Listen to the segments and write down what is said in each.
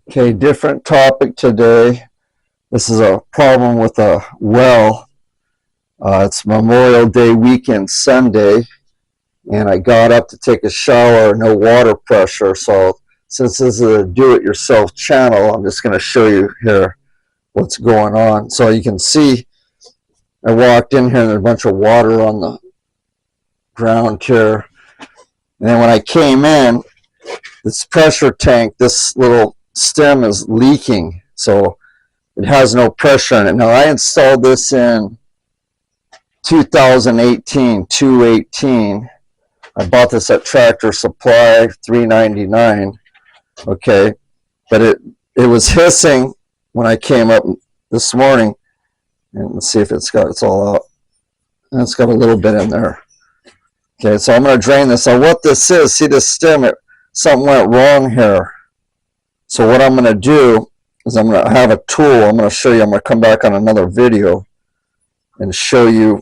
Okay, different topic today. This is a problem with a well. It's Memorial Day weekend Sunday, and I got up to take a shower, no water pressure. So since this is a do-it-yourself channel, I'm just going to show you here what's going on. So you can see I walked in here and there's a bunch of water on the ground here. And then when I came in, this pressure tank, this little stem is leaking. So it has no pressure in it. Now I installed this in 2018, 2/18. I bought this at Tractor Supply, $3.99. Okay, but it was hissing when I came up this morning. And let's see if it's all out. And it's got a little bit in there. Okay, so I'm going to drain this. Now what this is, see this stem, something went wrong here. So what I'm going to do is I'm going to have a tool. I'm going to show you. I'm going to come back on another video and show you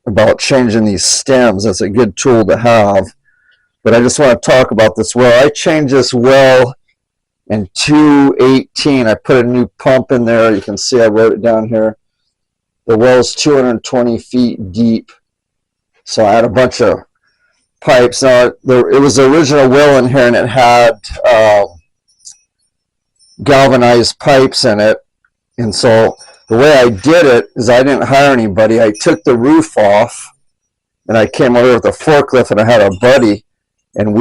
about changing these stems. That's a good tool to have. But I just want to talk about this well. I changed this well in 2/18. I put a new pump in there. You can see I wrote it down here. The well's 220 feet deep. So I had a bunch of pipes. Now, it was the original well in here, and it had galvanized pipes in it. And so the way I did it is I didn't hire anybody. I took the roof off, and I came over with a forklift, and I had a buddy, and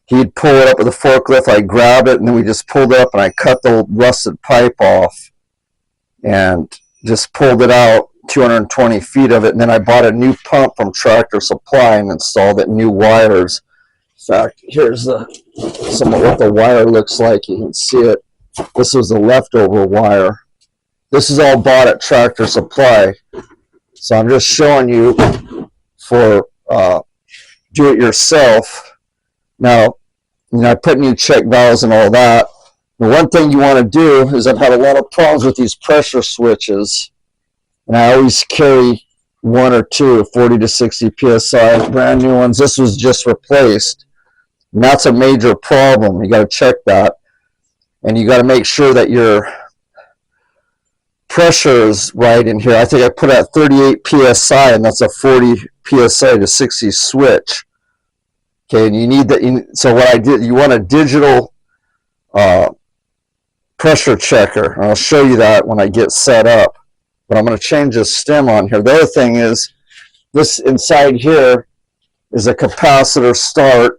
he'd pull it up with a forklift. I grabbed it, and then we just pulled it up, and I cut the rusted pipe off and just pulled it out, 220 feet of it. And then I bought a new pump from Tractor Supply and installed it, new wires. In fact, here's some of what the wire looks like. You can see it. This was the leftover wire. This is all bought at Tractor Supply. So I'm just showing you for do-it-yourself. Now, I put new check valves and all that. The one thing you want to do is I've had a lot of problems with these pressure switches. And I always carry one or two, 40 to 60 PSI, brand new ones. This was just replaced. And that's a major problem. You got to check that. And you got to make sure that your pressure is right in here. I think I put at 38 PSI, and that's a 40 PSI to 60 switch. Okay, and you need that. So what I did, you want a digital pressure checker. And I'll show you that when I get set up. But I'm going to change this stem on here. The other thing is, this inside here is a capacitor start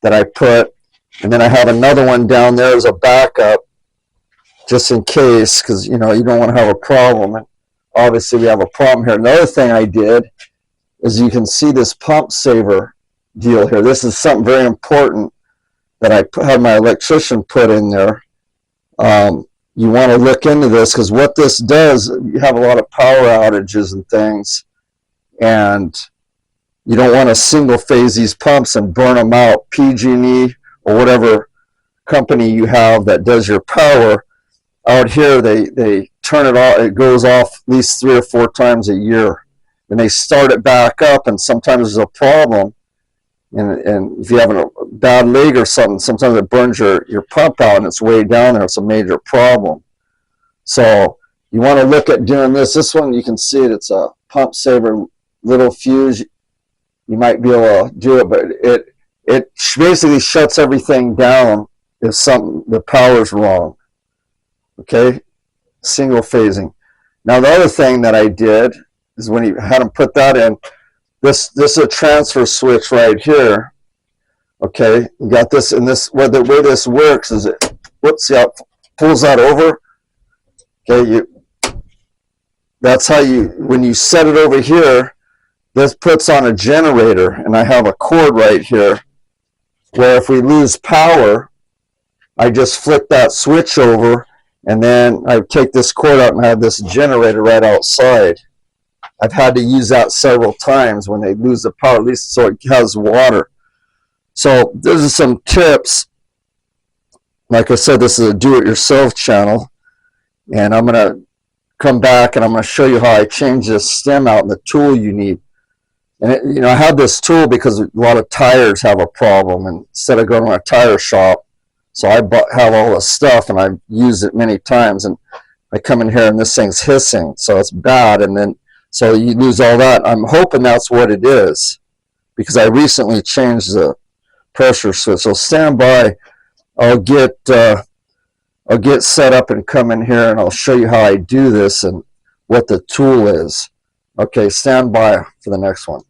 that I put, and then I have another one down there as a backup, just in case, because you don't want to have a problem. And obviously we have a problem here. Another thing I did is you can see this pump saver deal here. This is something very important that I had my electrician put in there. You want to look into this, because what this does, you have a lot of power outages and things, and you don't want to single phase these pumps and burn them out. PG&E or whatever company you have that does your power, out here they turn it off. It goes off at least 3 or 4 times a year, and they start it back up, and sometimes there's a problem. And if you have a bad leg or something, sometimes it burns your pump out, and it's way down there. It's a major problem. So you want to look at doing this. This one, you can see it. It's a pump saver little fuse. You might be able to do it, but it basically shuts everything down if the power's wrong. Okay, single phasing. Now the other thing that I did is when you had them put that in, this is a transfer switch right here. Okay, you got this, and the way this works is see how it pulls that over. Okay, that's how when you set it over here, this puts on a generator, and I have a cord right here where if we lose power, I just flick that switch over, and then I take this cord out and I have this generator right outside. I've had to use that several times when they lose the power, at least so it has water. So those are some tips. Like I said, this is a do-it-yourself channel, and I'm going to come back and I'm going to show you how I change this stem out and the tool you need. And I have this tool because a lot of tires have a problem, and instead of going to a tire shop, So I have all this stuff, and I've used it many times, and I come in here and this thing's hissing, so it's bad, and then so you lose all that. I'm hoping that's what it is, because I recently changed the pressure switch. So stand by. I'll get set up and come in here, and I'll show you how I do this and what the tool is. Okay, stand by for the next one.